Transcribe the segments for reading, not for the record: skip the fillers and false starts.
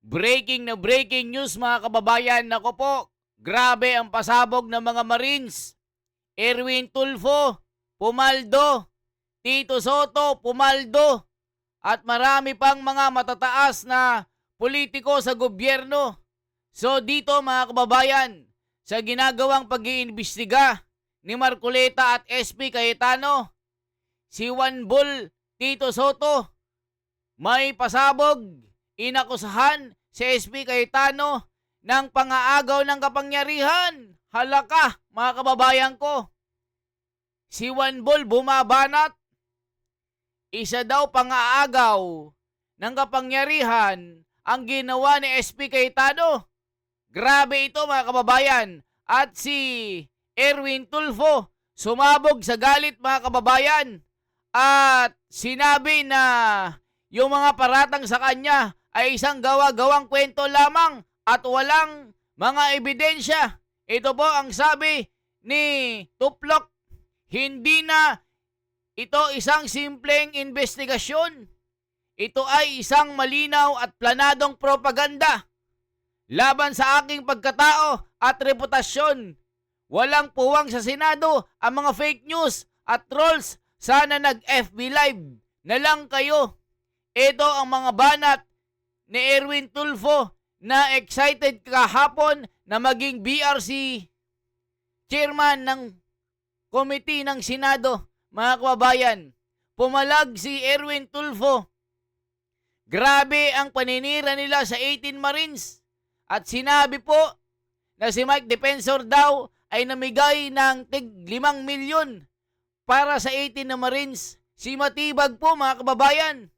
Breaking news mga kababayan. Nako po, grabe ang pasabog ng mga Marines. Erwin Tulfo, pumaldo. Tito Soto, pumaldo. At marami pang mga matataas na politiko sa gobyerno. So dito mga kababayan, sa ginagawang pag-iimbestiga ni Marcoleta at SP Cayetano, si Juan Bol Tito Soto, may pasabog, inakusahan si SP Cayetano ng pangaagaw ng kapangyarihan. Halaka, mga kababayan ko. Si Juan Bol bumabanat. Isa daw pangaagaw ng kapangyarihan ang ginawa ni SP Cayetano. Grabe ito mga kababayan. At si Erwin Tulfo sumabog sa galit mga kababayan. At sinabi na yung mga paratang sa kanya ay isang gawa-gawang kwento lamang at walang mga ebidensya. Ito po ang sabi ni Tuplok. Hindi na ito isang simpleng investigasyon. Ito ay isang malinaw at planadong propaganda laban sa aking pagkatao at reputasyon. Walang puwang sa Senado ang mga fake news at trolls. Sana nag-FB Live na lang kayo. Ito ang mga banat ni Erwin Tulfo na excited kahapon na maging BRC chairman ng committee ng Senado. Mga kababayan, pumalag si Erwin Tulfo. Grabe ang paninira nila sa 18 Marines. At sinabi po na si Mike Defensor daw ay namigay ng tig 5 milyon para sa 18 na Marines. Si Matibag po mga kababayan,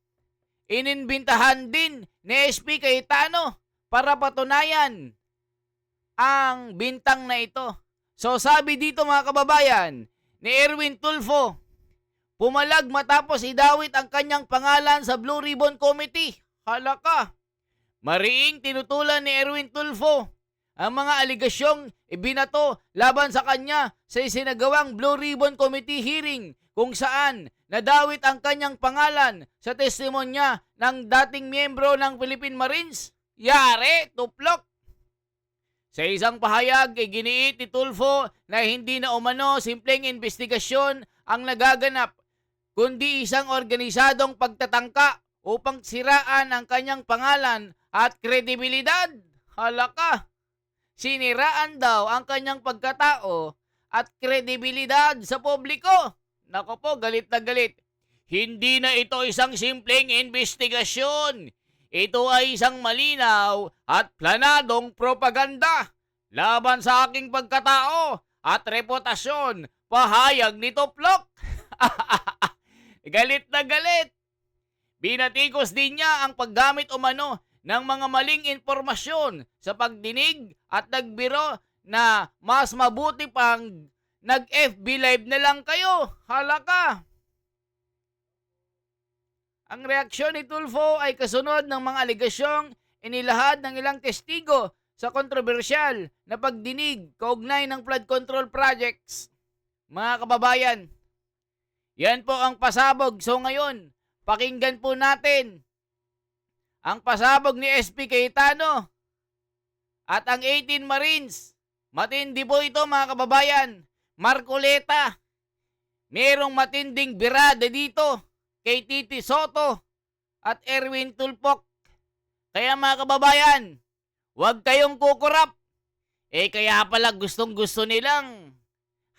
ininbintahan din ni SP Cayetano para patunayan ang bintang na ito. So sabi dito mga kababayan ni Erwin Tulfo, pumalag matapos idawit ang kanyang pangalan sa Blue Ribbon Committee. Halaka! Mariing tinutulan ni Erwin Tulfo ang mga aligasyong ibinato laban sa kanya sa isinagawang Blue Ribbon Committee hearing kung saan nadawit ang kanyang pangalan sa testimonya ng dating miyembro ng Philippine Marines. Yare, Tuplok! Sa isang pahayag, giniit ni Tulfo na hindi na umano simpleng investigasyon ang nagaganap, kundi isang organisadong pagtatangka upang siraan ang kanyang pangalan at kredibilidad. Halaka! Siniraan daw ang kanyang pagkatao at kredibilidad sa publiko. Nako po, galit na galit. Hindi na ito isang simpleng investigasyon. Ito ay isang malinaw at planadong propaganda laban sa aking pagkatao at reputasyon. Pahayag ni Tuplok. Galit na galit. Binatikos din niya ang paggamit umano ng mga maling impormasyon sa pagdinig at nagbiro na mas mabuti pang nag-FB Live na lang kayo. Halaka! Ang reaksyon ni Tulfo ay kasunod ng mga aligasyong inilahad ng ilang testigo sa kontrobersyal na pagdinig kaugnay ng flood control projects. Mga kababayan, yan po ang pasabog. So ngayon, pakinggan po natin ang pasabog ni SP Cayetano at ang 18 Marines. Matindi po ito mga kababayan. Marcoleta, merong matinding birada dito kay Titi Soto at Erwin Tulfo. Kaya mga kababayan, huwag kayong kukurap. Kaya pala gustong gusto nilang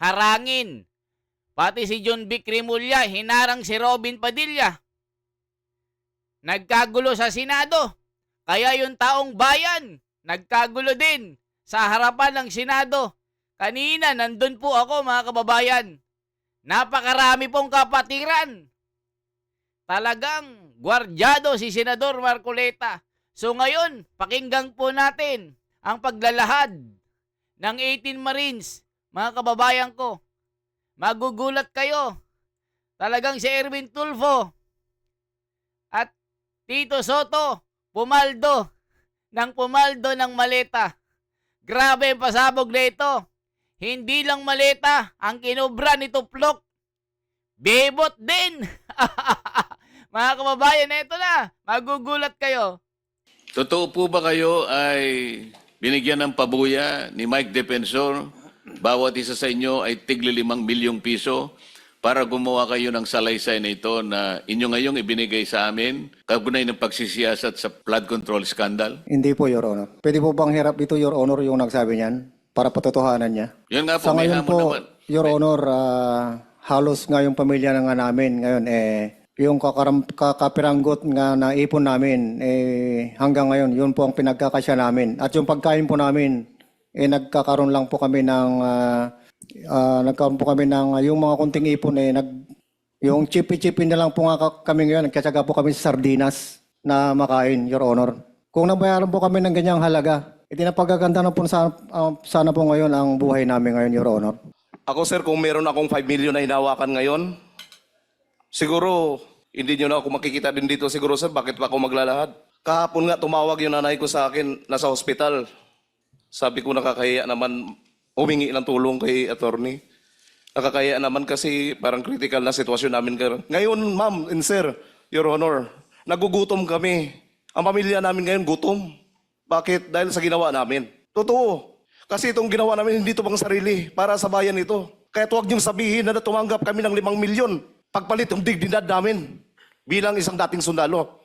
harangin. Pati si John Vic Rimulya, hinarang si Robin Padilla. Nagkagulo sa Senado. Kaya yung taong bayan, nagkagulo din sa harapan ng Senado. Kanina, nandun po ako mga kababayan. Napakarami pong kapatiran. Talagang gwardyado si Senador Marcoleta. So ngayon, pakinggan po natin ang paglalahad ng 18 Marines. Mga kababayan ko, magugulat kayo. Talagang si Erwin Tulfo at Tito Soto, pumaldo ng maleta. Grabe ang pasabog na ito. Hindi lang maleta ang kinubra ni Tuplok. Bebot din. Mga kababayan, ito na. Magugulat kayo. Totoo po ba kayo ay binigyan ng pabuya ni Mike Defensor? Bawat isa sa inyo ay tigli 5 milyong piso para gumawa kayo ng salaysay na ito na inyo ngayong ibinigay sa amin kaugnay ng pagsisiyasat sa flood control scandal? Hindi po, Your Honor. Pwede po bang hirap dito, Your Honor, yung nagsabi niyan para patotohanan niya? Yun nga po, Sa may ngayon hamon po, naman. Your Honor, halos nga yung pamilya na nga namin ngayon, yung kakapiranggot nga naipon namin, hanggang ngayon, yun po ang pinagkakasya namin. At yung pagkain po namin, nagkakaroon lang po kami ng, yung mga kunting ipon, yung chipi-chipi na lang po nga kami ngayon, nagkatsaga po kami sa sardinas na makain, Your Honor. Kung nabayaran po kami ng ganyang halaga, napagaganda na po sana po ngayon ang buhay namin ngayon, Your Honor. Ako sir, kung meron akong 5 million na hinawakan ngayon, siguro hindi nyo na ako makikita din dito siguro sir, bakit pa ako maglalahad? Kahapon nga tumawag yung nanay ko sa akin, nasa hospital. Sabi ko nakakahiya naman humingi ng tulong kay attorney. Nakakahiya naman kasi parang critical na sitwasyon namin. Ngayon ma'am and sir, Your Honor, nagugutom kami. Ang pamilya namin ngayon gutom. Bakit? Dahil sa ginawa namin. Totoo. Kasi itong ginawa namin hindi ito pang sarili, para sa bayan ito. Kaya huwag niyong sabihin na tumanggap kami ng 5 milyon. Pagpalit yung dignidad namin bilang isang dating sundalo.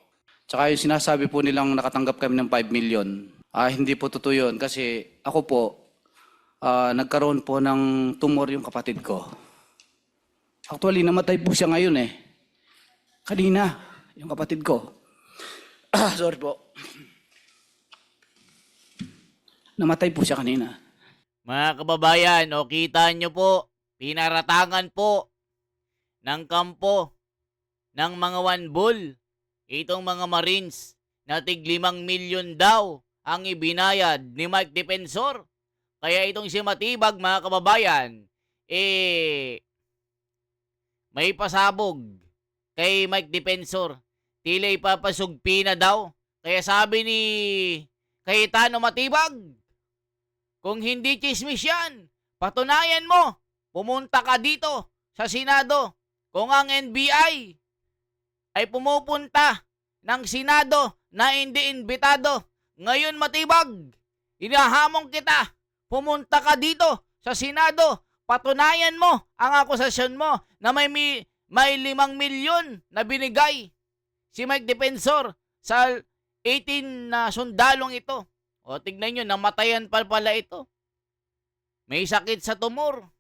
Tsaka yung sinasabi po nilang nakatanggap kami ng 5 million, hindi po totoo yun. Kasi ako po, nagkaroon po ng tumor yung kapatid ko. Actually, namatay po siya ngayon eh. Kanina, yung kapatid ko. Sorry po. Namatay po siya kanina. Mga kababayan, o kita nyo po, pinaratangan po ng kampo ng mga wanbul itong mga Marines na tig 5 milyon daw ang ibinayad ni Mike Defensor. Kaya itong si Matibag, mga kababayan, may pasabog kay Mike Defensor. Tila ipapasugpi na daw. Kaya sabi ni Cayetano Matibag, kung hindi chismis yan, patunayan mo, pumunta ka dito sa Senado. Kung ang NBI ay pumupunta ng Senado na hindi imbitado, ngayon Matibag, inahamon kita, pumunta ka dito sa Senado, patunayan mo ang akusasyon mo na may 5 milyon na binigay si Mike Defensor sa 18 na sundalong ito. O tignan nyo, namatayan pa pala ito. May sakit sa tumor.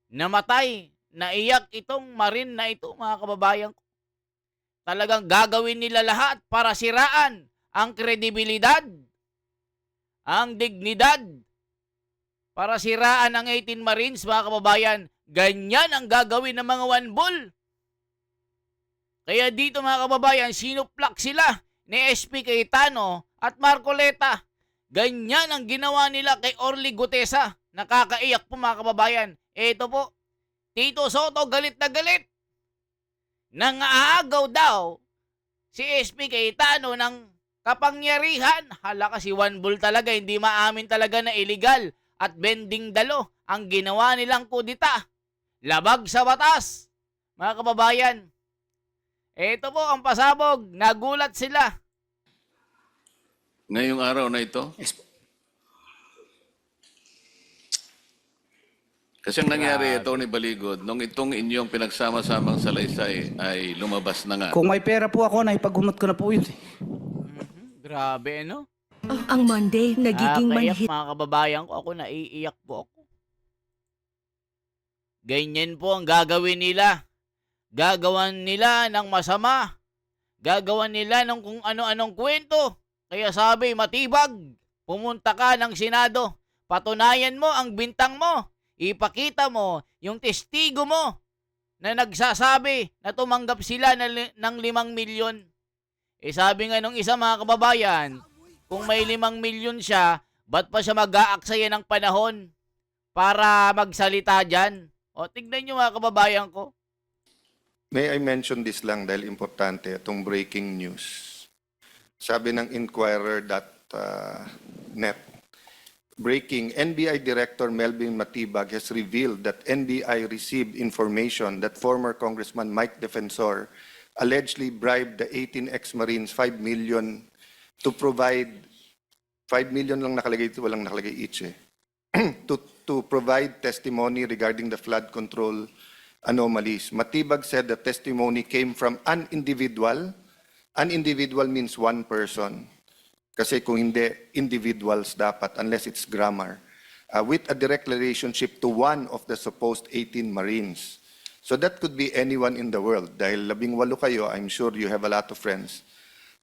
Namatay, naiyak itong Marine na ito, mga kababayan ko. Talagang gagawin nila lahat para siraan ang kredibilidad, ang dignidad, para siraan ang 18 Marines, mga kababayan. Ganyan ang gagawin ng mga wanbul. Kaya dito, mga kababayan, sinuplak sila ni SP Cayetano at Marcoleta. Ganyan ang ginawa nila kay Orly Gutesa. Nakakaiyak po, mga kababayan. Ito po, Tito Soto galit na galit. Nangaagaw daw si SP Cayetano ng kapangyarihan. Hala kasi wanbul talaga, hindi maamin talaga na illegal at bending dalo ang ginawa nilang kudita. Labag sa batas, mga kababayan. Ito po ang pasabog, nagulat sila. Ngayong araw na ito? Yes po. Kasi ang nangyari ito ni Baligod, nung itong inyong pinagsama-samang salaysay ay lumabas na nga. Kung may pera po ako, naipagumot ko na po yun. Grabe, no? Ang Monday nagiging Nakakaiyak, manhit mga kababayan ko. Ako naiiyak po ako. Ganyan po ang gagawin nila. Gagawan nila ng masama. Gagawan nila ng kung ano-anong kwento. Kaya sabi, Matibag, pumunta ka ng Senado. Patunayan mo ang bintang mo. Ipakita mo yung testigo mo na nagsasabi na tumanggap sila ng 5 milyon. Sabi nga nung isa, mga kababayan, kung may 5 milyon siya, ba't pa siya mag-aaksaya ng panahon para magsalita dyan? O, tignan nyo, mga kababayan ko. May I mention this lang dahil importante itong breaking news. Sabi ng Inquirer.net, breaking, NBI Director Melvin Matibag has revealed that NBI received information that former Congressman Mike Defensor allegedly bribed the 18 ex-Marines 5 million to provide 5 million lang nakalagay ito, walang nakalagay each eh. to provide testimony regarding the flood control anomalies. Matibag said the testimony came from an individual. An individual means one person. Kasi kung hindi, individuals dapat, unless it's grammar. With a direct relationship to one of the supposed 18 Marines. So that could be anyone in the world. Dahil 18 kayo, I'm sure you have a lot of friends.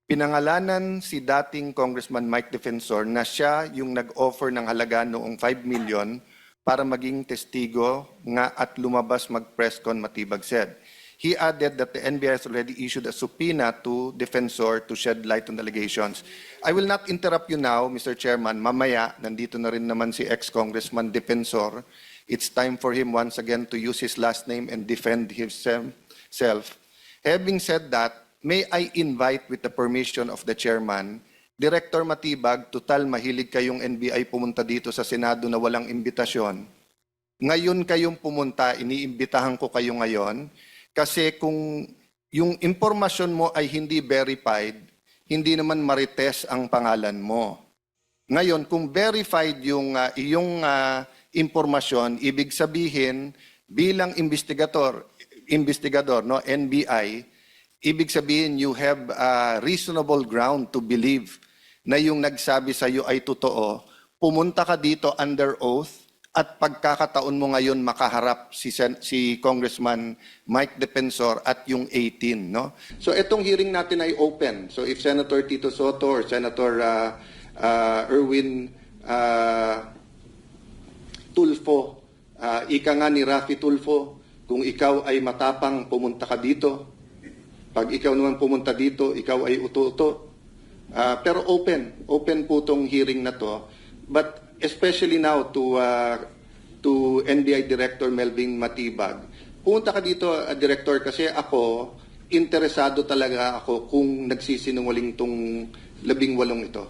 Pinangalanan si dating Congressman Mike Defensor na siya yung nag-offer ng halaga noong 5 million para maging testigo nga at lumabas mag-press con, Matibag said. He added that the NBI has already issued a subpoena to Defensor to shed light on the allegations. I will not interrupt you now, Mr. Chairman. Mamaya, nandito na rin naman si ex-Congressman Defensor. It's time for him once again to use his last name and defend himself. Having said that, may I invite with the permission of the Chairman, Director Matibag, total mahilig kayong NBI pumunta dito sa Senado na walang imbitasyon. Ngayon kayong pumunta, iniimbitahan ko kayo ngayon, kasi kung yung impormasyon mo ay hindi verified, hindi naman marites ang pangalan mo. Ngayon, kung verified yung iyong impormasyon, ibig sabihin bilang investigador, no, NBI, ibig sabihin you have reasonable ground to believe na yung nagsabi sa iyo ay totoo. Pumunta ka dito under oath at pagkakataon mo ngayon makaharap si Congressman Mike Defensor at yung 18, no? So itong hearing natin ay open. So if Senator Tito Soto or Senator Erwin Tulfo, ika nga ni Rafi Tulfo, kung ikaw ay matapang, pumunta ka dito. Pag ikaw naman pumunta dito, ikaw ay uto-uto. Pero open po tong hearing na to. But especially now to NBI Director Melvin Matibag. Pumunta ka dito, Director, kasi ako, interesado talaga ako kung nagsisinungaling tong 18 ito.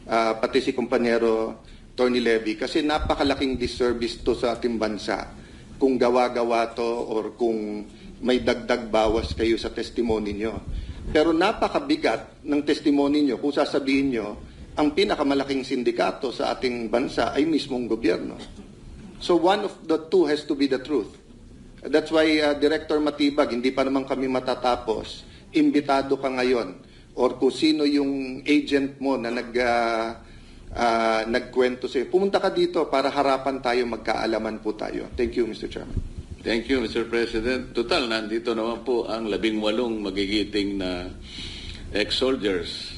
Pati si kumpanyero Tony Levy, kasi napakalaking disservice to sa ating bansa kung gawa-gawa to or kung may dagdag bawas kayo sa testimony nyo. Pero napakabigat ng testimony nyo kung sasabihin nyo ang pinakamalaking sindikato sa ating bansa ay mismong gobyerno. So one of the two has to be the truth. That's why Director Matibag, hindi pa naman kami matatapos. Imbitado ka ngayon or kung sino yung agent mo na nagkwento sa'yo. Pumunta ka dito para harapan tayo, magkaalaman po tayo. Thank you, Mr. Chairman. Thank you, Mr. President. Total, nandito naman po ang 18 magigiting na ex-soldiers.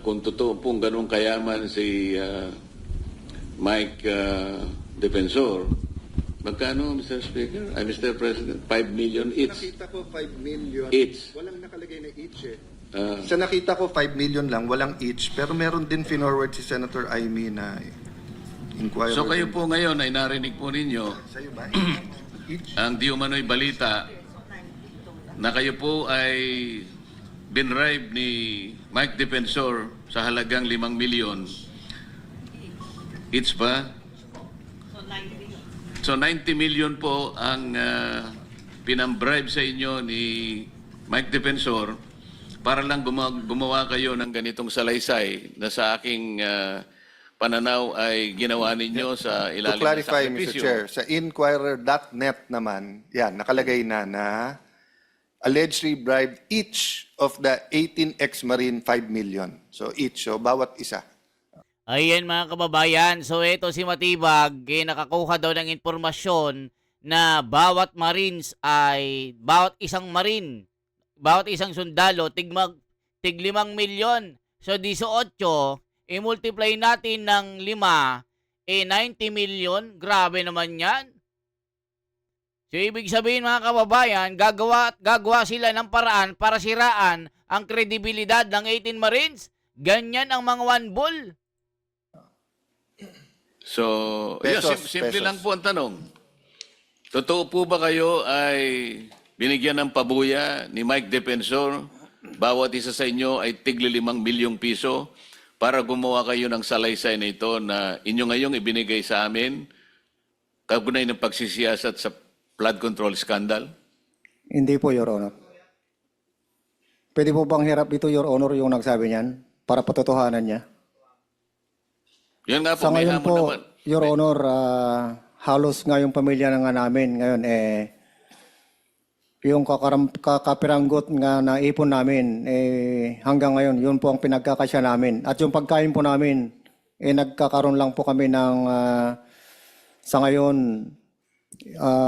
Kung totoo pong ganun kayaman si Mike Defensor, magkano, Mr. Speaker? Mr. President, 5 million each. Nakita ko 5 million. Each. Walang nakalagay na each eh. Sa nakita ko 5 million lang, walang each. Pero meron din finorward si Senator Aimee na inquiry. So kayo po ngayon ay narinig po ninyo Sa'yo ba? Each? ang di umano'y balita na kayo po ay binribe ni Mike Defensor sa halagang 5 million. Each ba? So 90 million po ang pinambribe sa inyo ni Mike Defensor para lang gumawa kayo ng ganitong salaysay na sa aking pananaw ay ginawa ninyo sa ilalim To clarify, ng Mr. sakripisyo. Chair, sa Inquirer.net naman, yan, nakalagay na allegedly bribed each of the 18 ex-Marine 5 million. So each, so bawat isa. Ayan mga kababayan, so ito si Matibag, nakakuha daw ng impormasyon na bawat Marines ay, bawat isang Marine, bawat isang sundalo, tig 5 milyon. So 18, i-multiply natin ng 5, 90 million, grabe naman yan. So ibig sabihin mga kababayan, gagawa sila ng paraan para siraan ang kredibilidad ng 18 Marines. Ganyan ang mga one bull. So, Pesos, simple pesos. lang po ang tanong. Totoo po ba kayo ay binigyan ng pabuya ni Mike Defensor? Bawat isa sa inyo ay tigli 5 milyong piso para gumawa kayo ng salaysay na ito na inyo ngayong ibinigay sa amin kaugnay ng pagsisiyasat sa flood control scandal? Hindi po, Your Honor. Pwede po bang hirap dito, Your Honor, yung nagsabi niyan para patotohanan niya? Yun nga po, Sa may ngayon hamon po, naman. Your Honor, halos nga yung pamilya na nga namin ngayon, yung kakapiranggot nga na ipon namin, hanggang ngayon, yun po ang pinagkakasya namin. At yung pagkain po namin, nagkakaroon lang po kami ng, sa ngayon,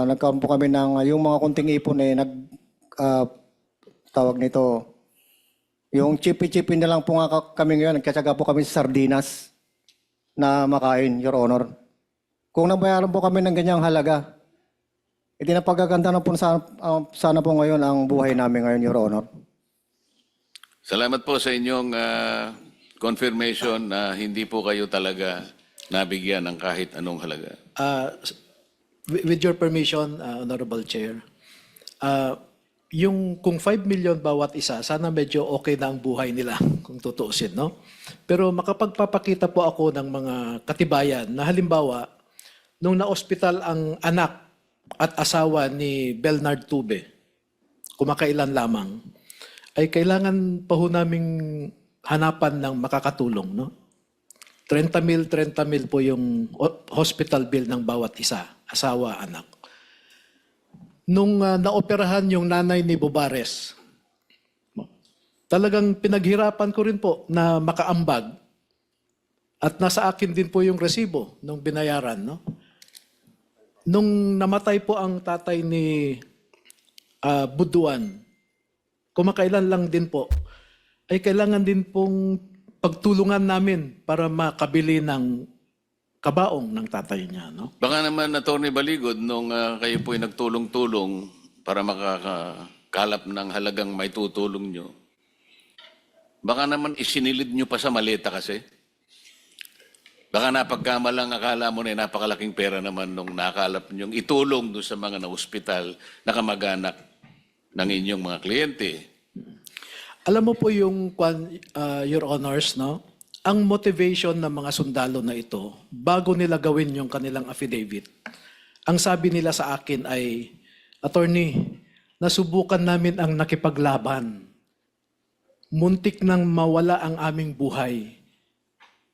nagkaroon po kami ng, yung mga kunting ipon, tawag nito, yung chipi-chipi na lang po nga kami ngayon, nagkatsaga po kami sa sardinas na makain, Your Honor. Kung nabayaran po kami ng ganyang halaga, napagaganda na po sana po ngayon ang buhay namin ngayon, Your Honor. Salamat po sa inyong confirmation na hindi po kayo talaga nabigyan ng kahit anong halaga. With your permission, Honorable Chair, yung kung 5 million bawat isa, sana medyo okay na ang buhay nila kung tutuusin, no? Pero makapagpapakita po ako ng mga katibayan na halimbawa, nung na-hospital ang anak at asawa ni Bernard Tube, kumakailan lamang, ay kailangan pa ho naming hanapan ng makakatulong, no? 30 mil po yung hospital bill ng bawat isa, asawa, anak. Nung naoperahan yung nanay ni Bobares, talagang pinaghirapan ko rin po na makaambag at nasa akin din po yung resibo nung binayaran. No? Nung namatay po ang tatay ni Buduan, kumakailan lang din po, ay kailangan din pong pagtulungan namin para makabili ng kabaong ng tatay niya, no? Baka naman, Atty. Baligod, nung kayo po'y nagtulong-tulong para makakakalap ng halagang may tutulong nyo, baka naman isinilid nyo pa sa maleta kasi. Baka napagkamalang akala mo na napakalaking pera naman nung nakalap nyo itulong doon sa mga na-hospital na kamag-anak ng inyong mga kliyente. Alam mo po yung, Your Honors, no? Ang motivation ng mga sundalo na ito, bago nila gawin yung kanilang affidavit, ang sabi nila sa akin ay, Attorney, nasubukan namin ang nakipaglaban. Muntik nang mawala ang aming buhay.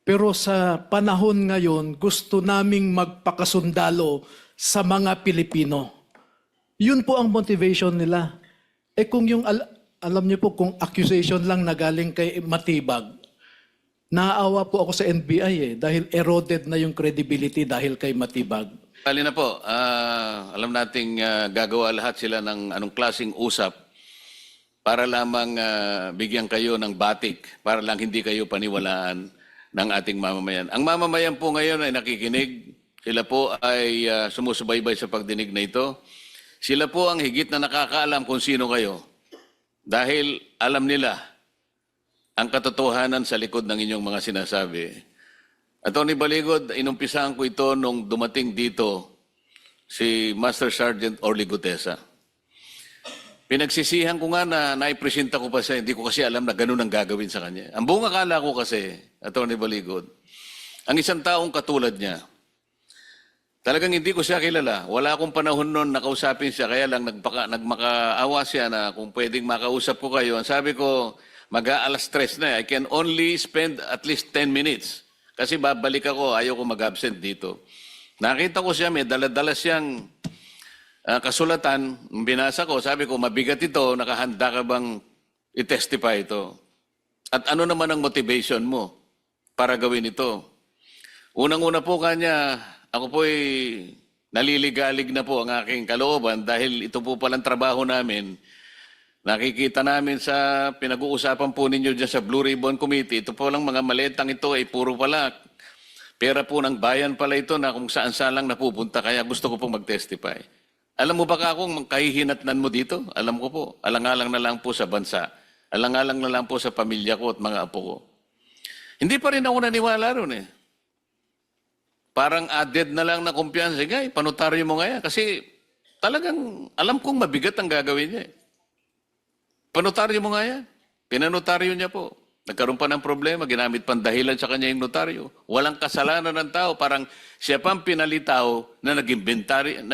Pero sa panahon ngayon, gusto naming magpakasundalo sa mga Pilipino. Yun po ang motivation nila. Kung yung, alam niyo po, kung accusation lang na galing kay Matibag, naaawa po ako sa NBI dahil eroded na yung credibility dahil kay Matibag. Kali na po, alam nating gagawa lahat sila ng anong klaseng usap para lamang bigyan kayo ng batik, para lang hindi kayo paniwalaan ng ating mamamayan. Ang mamamayan po ngayon ay nakikinig. Sila po ay sumusubaybay sa pagdinig na ito. Sila po ang higit na nakakaalam kung sino kayo. Dahil alam nila ang katotohanan sa likod ng inyong mga sinasabi. Atty. Baligod, inumpisahan ko ito nung dumating dito si Master Sergeant Orly Gutesa. Pinagsisihan ko nga na naipresenta ko pa siya, hindi ko kasi alam na ganun ang gagawin sa kanya. Ang buong akala ko kasi, Atty. Baligod, ang isang taong katulad niya, talagang hindi ko siya kilala. Wala akong panahon noon na kausapin siya, kaya lang nagmakaawa siya na kung pwedeng makausap ko kayo. Ang sabi ko, mag-aalas 3 na. I can only spend at least 10 minutes. Kasi babalik ako, ayaw ko mag-absent dito. Nakita ko siya, may dala-dala siyang kasulatan. Binasa ko, sabi ko, mabigat ito, nakahanda ka bang i-testify ito? At ano naman ang motivation mo para gawin ito? Unang-una po kanya, ako po'y naliligalig na po ang aking kalooban dahil ito po palang trabaho namin. Nakikita namin sa pinag-uusapan po ninyo dyan sa Blue Ribbon Committee, ito po lang mga maletang ito ay puro pala pera po ng bayan pala ito na kung saan-saan lang napupunta, kaya gusto ko pong mag-testify. Alam mo ba kung kahihinatnan mo dito? Alam ko po, alang-alang na lang po sa bansa, alang-alang na lang po sa pamilya ko at mga apo ko. Hindi pa rin ako naniwala ron eh. Parang added na lang na kumpiyansa, panutaryo mo nga yan, kasi talagang alam kong mabigat ang gagawin niya eh. Panotaryo mo nga yan. Pinanotaryo niya po. Nagkaroon pa ng problema, ginamit pang dahilan sa kanya yung notaryo. Walang kasalanan ng tao, parang siya pang pinalitaw na nag-inventary.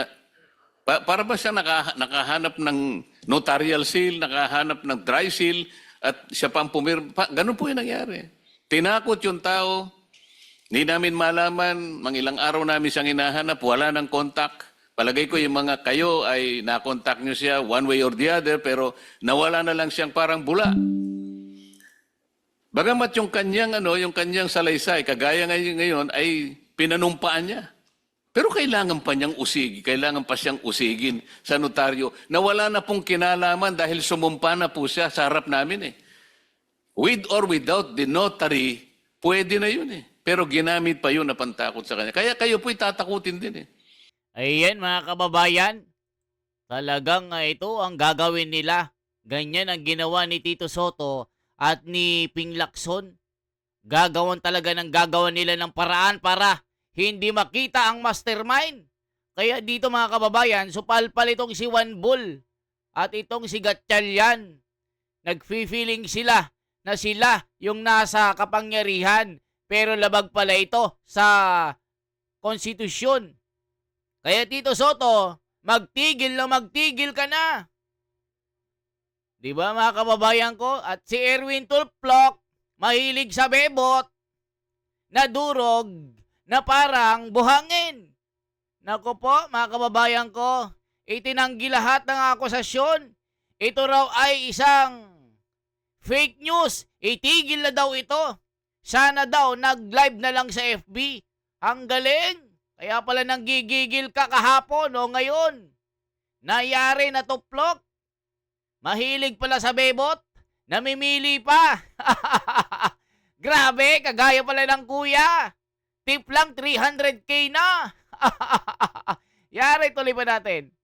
Para ba siya nakahanap ng notarial seal, nakahanap ng dry seal, at siya pa ang pumirma. Ganun po yung nangyari. Tinakot yung tao, hindi namin malaman, ilang araw namin siyang hinahanap, wala ng contact. Palagay ko yung mga kayo ay na-contact nyo siya one way or the other, pero nawala na lang siyang parang bula. Bagamat yung kanyang salaysay, kagaya ngayon ay pinanumpaan niya. Pero kailangan pa siyang usigin sa notaryo na wala na pong kinalaman dahil sumumpa na po siya sa harap namin eh. With or without the notary, pwede na yun eh. Pero ginamit pa yun na pantakot sa kanya. Kaya kayo po'y tatakutin din eh. Ayan mga kababayan, talagang ito ang gagawin nila. Ganyan ang ginawa ni Tito Soto at ni Ping Lacson. Gagawan nila ng paraan para hindi makita ang mastermind. Kaya dito mga kababayan, supalpal itong si Juan Bull at itong si Gatchalian. Nagfi-feeling sila na sila yung nasa kapangyarihan, pero labag pala ito sa konstitusyon. Kaya Tito Soto, magtigil ka na. Di ba mga kababayan ko? At si Erwin Tulfo, mahilig sa bebot, na durog, na parang buhangin. Naku po, mga kababayan ko, itinanggi lahat ng akusasyon. Ito raw ay isang fake news. Itigil na daw ito. Sana daw nag-live na lang sa FB. Ang galing. Kaya pala nanggigigil ka kahapon o ngayon. Nayari na tuplok. Mahilig pala sa bebot. Namimili pa. Grabe, kagaya pala ng kuya. Tip lang 300k na. Yari, tuloy pa natin.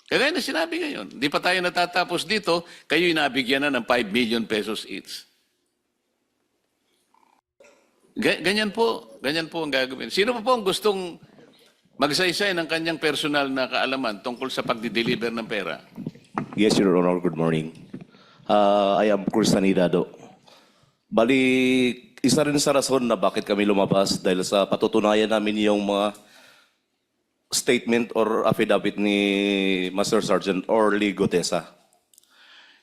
Kaya na sinabi ngayon, di pa tayo natatapos dito, kayo'y nabigyan na ng 5 million pesos each. Ganyan po ang gagawin. Sino pa po ang gustong magsaysay ng kanyang personal na kaalaman tungkol sa pagdi-deliver ng pera? Yes, Your Honor. Good morning. I am Cursanidado. Bali, isa rin sa rason na bakit kami lumabas dahil sa patutunayan namin yung mga statement or affidavit ni Master Sergeant Orly Gutesa.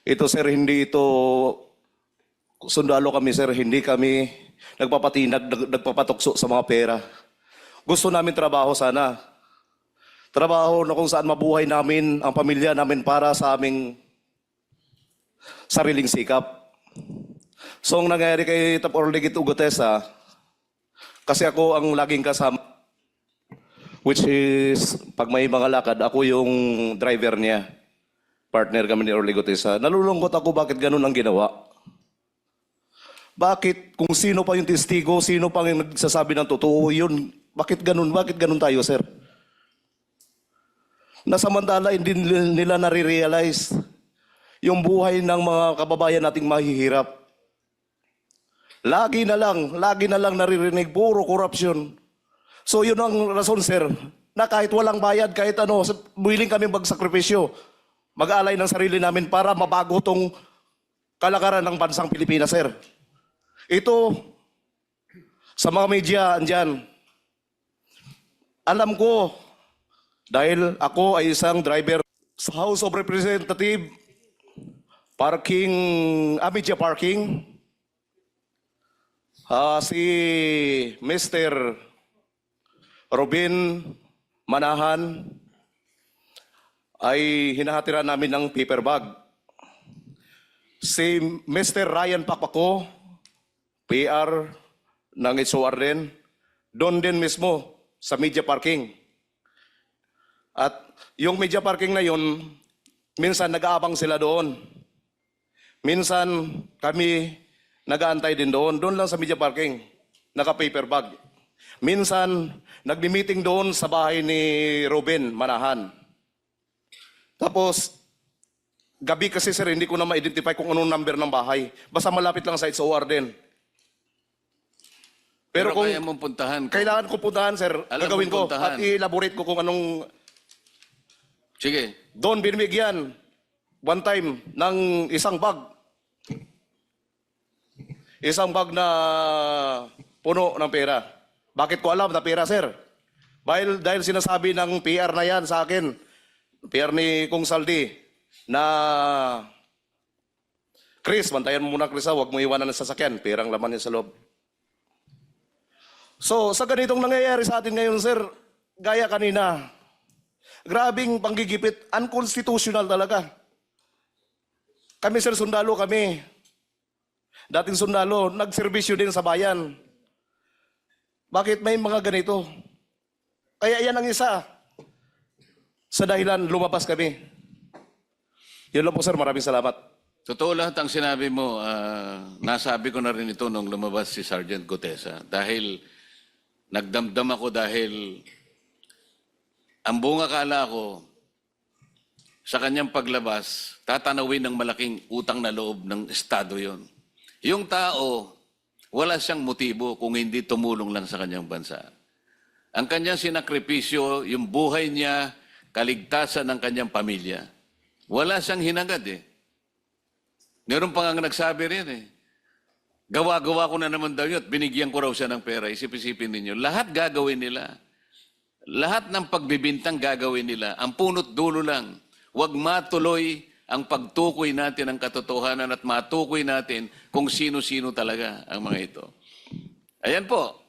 Ito, sir, hindi ito sundalo kami, sir. Hindi kami nagpapatukso sa mga pera. Gusto namin trabaho sana. Trabaho na kung saan mabuhay namin, ang pamilya namin para sa aming sariling sikap. So, ang nangyari kay Tap Orly Gutesa, kasi ako ang laging kasama, which is, pag may mga lakad, ako yung driver niya. Partner kami ni Orly Gutesa. Nalulungkot ako bakit ganun ang ginawa. Bakit, kung sino pa yung testigo, sino pa yung nagsasabi ng totoo, yun, bakit ganun tayo, sir? Nasamantala, hindi nila nare-realize yung buhay ng mga kababayan nating mahihirap. Lagi na lang naririnig, puro korupsyon. So yun ang rason, sir, na kahit walang bayad, kahit willing kami magsakripisyo, mag-alay ng sarili namin para mabago tong kalakaran ng bansang Pilipinas, sir. Ito, sa mga media, andyan, alam ko, dahil ako ay isang driver sa House of Representatives, media parking, si Mr. Robin Manahan ay hinahatiran namin ng paper bag. Si Mr. Ryan Pakpako, PR ng SOR din, doon din mismo sa media parking. At yung media parking na yun, minsan nag-aabang sila doon. Minsan kami nag-aantay din doon lang sa media parking, naka-paper bag. Minsan, nagmi-meeting doon sa bahay ni Robin Manahan. Tapos, gabi kasi, sir, hindi ko na ma-identify kung anong number ng bahay. Basta malapit lang sa SOR din. Pero kung kaya mong puntahan. Kailangan ko puntahan, sir. Gagawin ko. Puntahan. At i-elaborate ko kung anong... Sige. Doon binibigyan, one time, ng isang bag. Isang bag na puno ng pera. Bakit ko alam na pera, sir? Dahil sinasabi ng PR na yan sa akin, PR ni Kung Saldi, na Chris, bantayan mo muna, Chris, ha? Huwag mo iwanan ng sasakyan. Perang laman yan sa loob. So, sa ganitong nangyayari sa atin ngayon, sir, gaya kanina, grabing panggigipit, unconstitutional talaga. Kami, sir, sundalo kami. Dating sundalo, nagserbisyo din sa bayan. Bakit may mga ganito? Kaya yan ang isa sa dahilan lumabas kami. Yun lang po, sir. Maraming salamat. Totoo lahat ang sinabi mo. Nasabi ko na rin ito nung lumabas si Sergeant Gutesa. Dahil nagdamdam ako dahil ang buong akala ko sa kanyang paglabas, tatanawin ng malaking utang na loob ng Estado yon. Yung tao, wala siyang motibo kung hindi tumulong lang sa kanyang bansa. Ang kanyang sinakripisyo, yung buhay niya, kaligtasan ng kanyang pamilya. Wala siyang hinangad eh. Meron pa nga nagsabi rin eh. Gawa-gawa ko na naman daw yun at binigyan ko raw siya ng pera. Isip-isipin ninyo. Lahat gagawin nila. Lahat ng pagbibintang gagawin nila. Ang punot dulo lang. Huwag matuloy ang pagtukoy natin ng katotohanan at matukoy natin kung sino-sino talaga ang mga ito. Ayan po.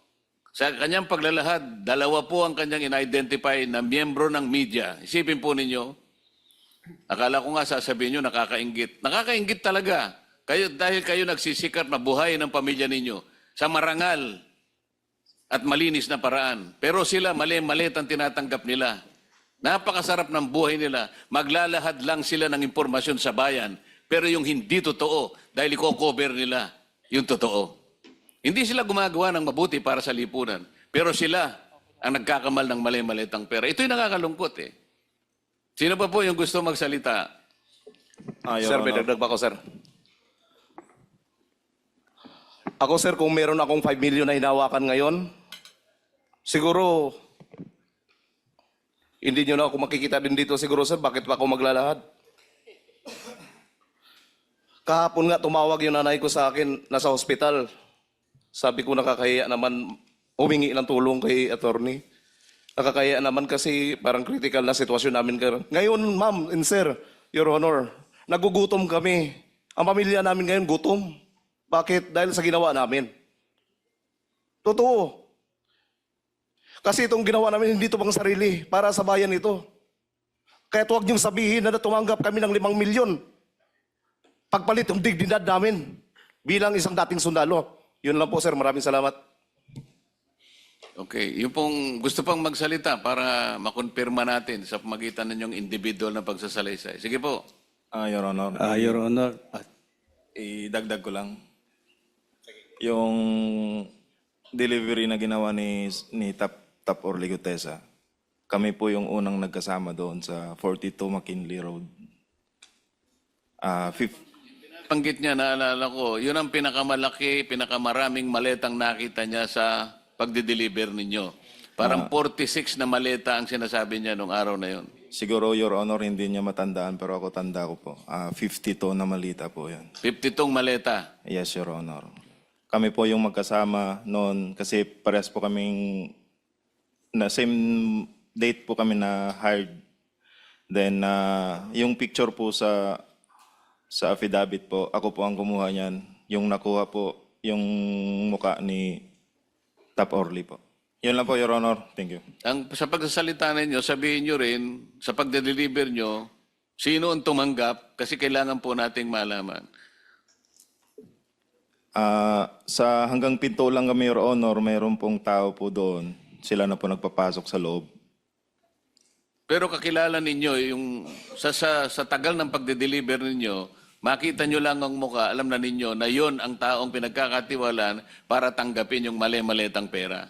Sa kanyang paglalahad, dalawa po ang kanyang in-identify na miyembro ng media. Isipin po ninyo, akala ko nga sasabihin nyo, nakakaingit. Nakakaingit talaga. Dahil kayo nagsisikat mabuhay ng pamilya ninyo sa marangal at malinis na paraan. Pero sila mali-malit ang tinatanggap nila. Napakasarap ng buhay nila. Maglalahad lang sila ng impormasyon sa bayan. Pero yung hindi totoo, dahil i-cover nila yung totoo. Hindi sila gumagawa ng mabuti para sa lipunan. Pero sila ang nagkakamal ng mali-malitang pera. Ito'y nakakalungkot eh. Sino pa po yung gusto magsalita? Sir, may dagdag pa ako, sir. Ako, sir, kung meron akong 5 million na hinawakan ngayon, siguro, hindi nyo na ako makikita din dito siguro, sir. Bakit pa ako maglalahad? Kahapon nga, tumawag yung nanay ko sa akin, nasa hospital. Sabi ko, nakakahiya naman, humingi ng tulong kay attorney. Nakakahiya naman kasi parang critical na sitwasyon namin. Ngayon, ma'am and sir, Your Honor, nagugutom kami. Ang pamilya namin ngayon gutom. Bakit? Dahil sa ginawa namin. Totoo. Kasi itong ginawa namin, hindi ito pang sarili. Para sa bayan ito. Kaya huwag niyong sabihin na tumanggap kami ng 5 milyon. Pagpalit yung dignidad namin bilang isang dating sundalo. Yun lang po, sir. Maraming salamat. Okay. Yung pong gusto pang magsalita para makonfirma natin sa pamagitan ng yung individual na pagsasalaysay. Sige po. Your Honor. Your Honor, Idagdag ko lang. Yung delivery na ginawa ni Tap Orly Gutesa, kami po yung unang nagkasama doon sa 42 McKinley Road. Panggit niya, naalala ko, yun ang pinakamalaki, pinakamaraming maletang nakita niya sa pagde-deliver ninyo. Parang 46 na maleta ang sinasabi niya nung araw na yun. Siguro, Your Honor, hindi niya matandaan, pero ako tanda ko po. 52 na malita po yan. 52 maleta. Yes, Your Honor. Kami po yung magkasama noon kasi parehas po kaming na same date po kami na hired. Then, yung picture po sa affidavit po, ako po ang kumuha niyan. Yung nakuha po, yung muka ni Tap Orly po. Yun lang po, Your Honor. Thank you. Sa pagsasalita ninyo, sabihin nyo rin, sa pagde-deliver nyo, sino ang tumanggap kasi kailangan po nating malaman. Sa hanggang pinto lang kami, Your Honor, mayroon pong tao po doon. Sila na po nagpapasok sa loob. Pero kakilala ninyo, yung sa tagal ng pagde-deliver ninyo, makita nyo lang ang mukha, alam na ninyo na yon ang taong pinagkakatiwalaan para tanggapin yung mali-malitang pera.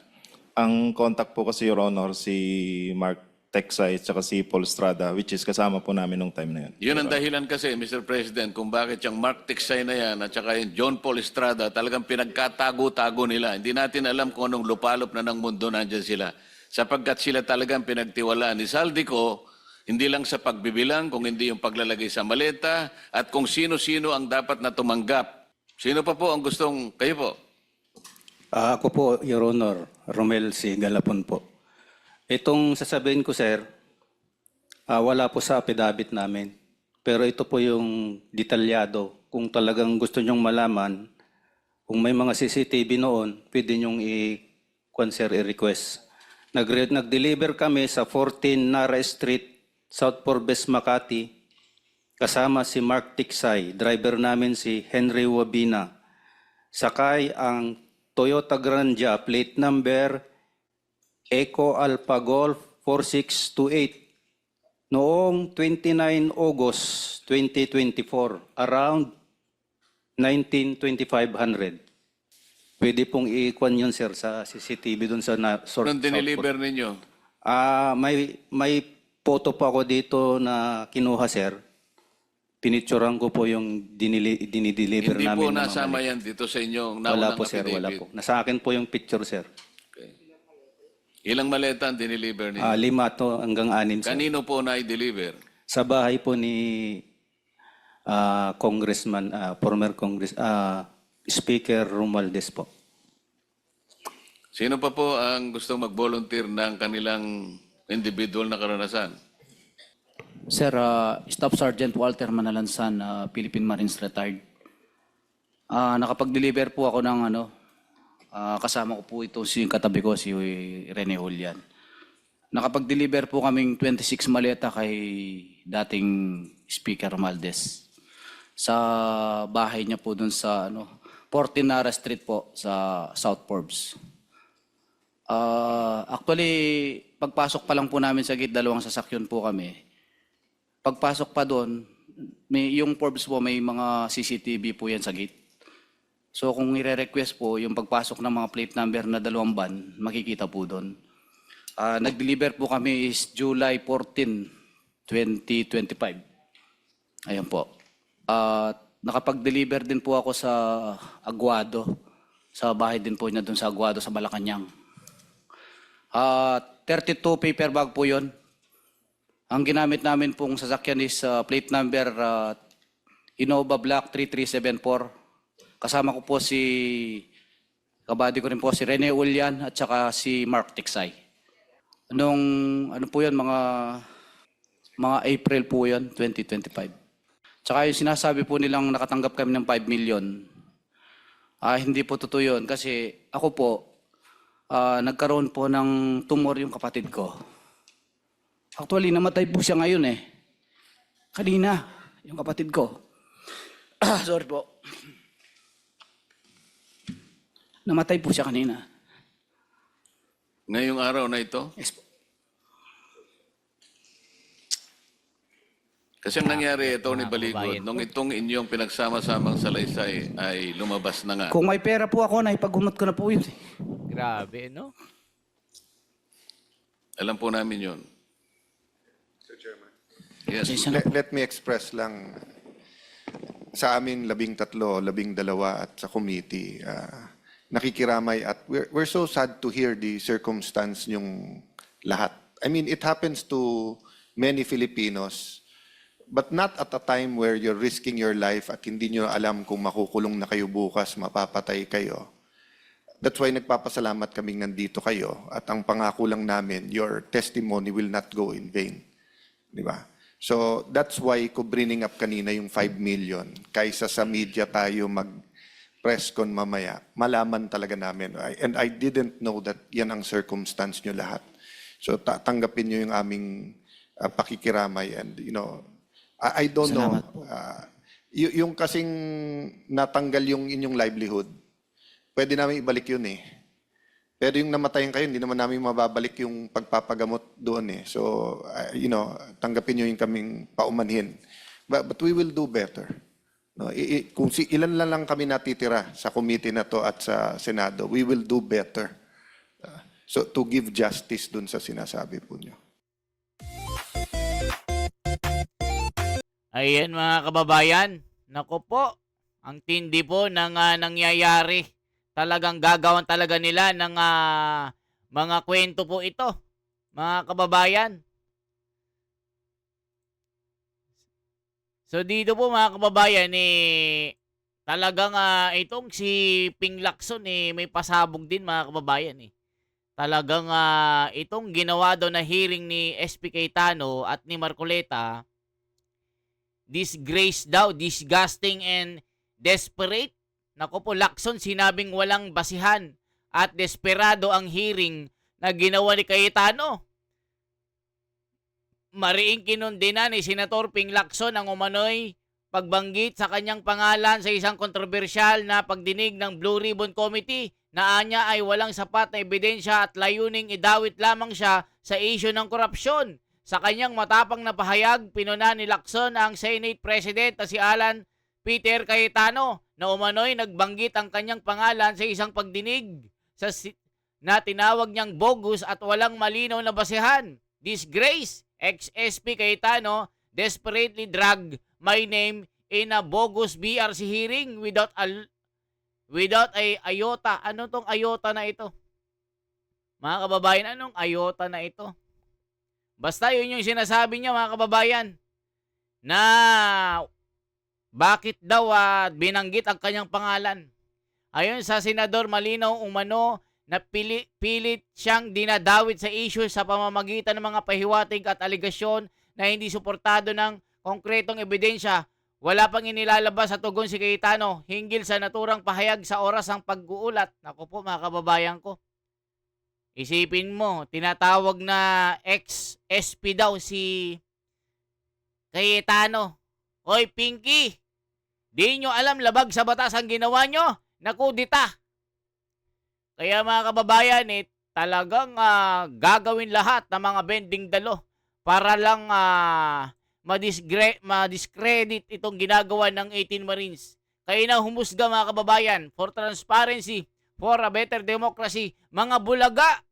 Ang contact po kasi, Your Honor, si Mark Texay at si Paul Estrada, which is kasama po namin nung time na yun. Yun ang dahilan kasi, Mr. President, kung bakit yung Mark Texay na yan at saka yung John Paul Estrada talagang pinagkatago-tago nila. Hindi natin alam kung anong lupalop na ng mundo nandyan sila. Sapagkat sila talagang pinagtiwalaan ni Saldico, hindi lang sa pagbibilang, kung hindi yung paglalagay sa maleta, at kung sino-sino ang dapat na tumanggap. Sino pa po ang gustong, kayo po? ako po, Your Honor, Romel C. Galapon po. Itong sasabihin ko, sir, wala po sa affidavit namin. Pero ito po yung detalyado kung talagang gusto nyong malaman, kung may mga CCTV noon, pwede nyong i-request. Nag-deliver kami sa 14 Nara Street, South Forbes, Makati, kasama si Mark Tiksay, driver namin si Henry Wabina. Sakay ang Toyota Grandja, plate number Eco Alpha Golf 4628, noong 29 August 2024, around 19:2500. Pwede pong i-kwan yun, sir, sa CCTV dun sa Anong diniliver ninyo? may photo pa ako dito na kinuha, sir. Pinicturean ko po yung dinideliver Hindi namin. po na mga nasama mali. yan dito sa inyong Wala naunang po, sir. Wala affidavit. po. Nasa akin po yung picture, sir. Ilang maleta ang diniliver ninyo? 5 to hanggang 6, sir. Kanino po na i-deliver? Sa bahay po ni Congressman, former Speaker Romualdez po. Sino pa po ang gusto mag-volunteer ng kanilang individual na karanasan? Sir, Staff Sergeant Walter Manalansan, Philippine Marines retired. Nakapag-deliver po ako ng kasama ko po ito si katabi ko, si Rene Julian. Nakapag-deliver po kaming 26 maleta kay dating Speaker Romualdez sa bahay niya po dun sa 14 Nara Street po sa South Forbes. Actually, pagpasok pa lang po namin sa gate, 2 sasakyan po kami. Pagpasok pa doon, yung Forbes po may mga CCTV po yan sa gate. So kung i-request po, yung pagpasok ng mga plate number na 2 van, makikita po doon. Nag-deliver po kami is July 14, 2025. Ayan po. Nakapag-deliver din po ako sa Aguado. Sa bahay din po niya doon sa Aguado, sa Malacanang. 32 paper bag po yun. Ang ginamit namin pong sasakyan is plate number Innova Black 3374. Kasama ko po kabady ko rin po si Rene Julian at saka si Mark Tiksay. Ano po yun, mga April po yun, 2025. Tsaka yung sinasabi po nilang nakatanggap kami ng 5 million, hindi po totoo yun kasi ako po, nagkaroon po ng tumor yung kapatid ko. Actually, namatay po siya ngayon eh. Kanina, yung kapatid ko. Sorry po. Namatay po siya kanina. Ngayong araw na ito? Yes po. Kasi ang nangyari ito ni mga Baligod, kababayan nung po. itong inyong pinagsama-samang salaysay ay lumabas na nga. Kung may pera po ako, naipagumot ko na po yun. Grabe, no? Alam po namin yun. Yes. Pasensya na po. Let me express lang sa amin 13, 12 at sa committee, nakikiramay at we're so sad to hear the circumstance yung lahat. I mean, it happens to many Filipinos, but not at a time where you're risking your life at hindi nyo alam kung makukulong na kayo bukas, mapapatay kayo. That's why nagpapasalamat kaming nandito kayo at ang pangako lang namin, your testimony will not go in vain. Di ba? So that's why ko bringing up kanina yung 5 million. Kaysa sa media tayo mag-press con mamaya, malaman talaga namin. And I didn't know that yan ang circumstance nyo lahat. So tanggapin nyo yung aming pakikiramay and I don't know. Yung kasing natanggal yung inyong livelihood, pwede namin ibalik yun eh. Pero yung namatayan kayo, hindi naman namin mababalik yung pagpapagamot doon eh. So, tanggapin nyo yung kaming paumanhin. But we will do better. No, kung ilan lang kami natitira sa committee na to at sa Senado, we will do better. So, to give justice dun sa sinasabi po nyo. Ayan mga kababayan, nako po, ang tindi po ng nangyayari. Talagang gagawan talaga nila ng mga kwento po ito, mga kababayan. So dito po mga kababayan, talagang itong si Ping Lacson may pasabog din mga kababayan. Talagang itong ginawa daw na hearing ni SP Cayetano at ni Marcoleta, disgrace daw, disgusting and desperate. Nako po, Lacson, sinabing walang basihan at desperado ang hearing na ginawa ni Cayetano. Mariing kinundina ni Senator Ping Lacson ang umano'y pagbanggit sa kanyang pangalan sa isang kontrobersyal na pagdinig ng Blue Ribbon Committee na anya ay walang sapat na ebidensya at layuning idawit lamang siya sa isyu ng korupsyon. Sa kanyang matapang na pahayag, pinuna ni Lacson ang Senate President na si Alan Peter Cayetano na umano'y nagbanggit ang kanyang pangalan sa isang pagdinig na tinawag niyang bogus at walang malinaw na basehan. Disgrace! Ex-SP Cayetano desperately dragged my name in a bogus BRC hearing without a iota. Ano tong iota na ito? Mga kababayan, anong iota na ito? Basta yun yung sinasabi niya, mga kababayan, na bakit daw binanggit ang kanyang pangalan. Ayon sa Senador, malinaw umano na pilit siyang dinadawit sa issue sa pamamagitan ng mga pahiwatig at aligasyon na hindi suportado ng konkretong ebidensya. Wala pang inilalabas sa tugon si Cayetano hinggil sa naturang pahayag sa oras ng pag-uulat. Naku po, mga kababayan ko. Isipin mo, tinatawag na ex-SP daw si Cayetano. Hoy, Pinky! Di nyo alam labag sa batas ang ginawa nyo? Nakudita! Kaya mga kababayan, talagang gagawin lahat ng mga bending dalo para lang madiscredit itong ginagawa ng 18 Marines. Kaya na humusga, mga kababayan, for transparency, for a better democracy, mga bulaga.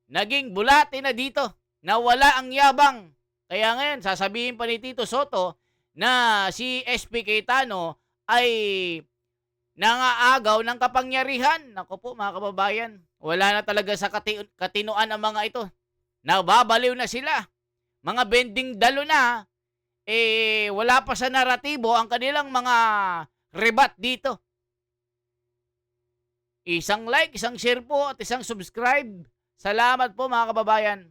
Naging bulate na dito, nawala ang yabang. Kaya ngayon, sasabihin pa ni Tito Soto na si SP Cayetano ay nangaagaw ng kapangyarihan. Naku po, mga kababayan, wala na talaga sa katinuan ang mga ito. Nababaliw na sila. Mga bending dalo na, wala pa sa naratibo ang kanilang mga rebat dito. Isang like, isang share po at isang subscribe. Salamat po, mga kababayan.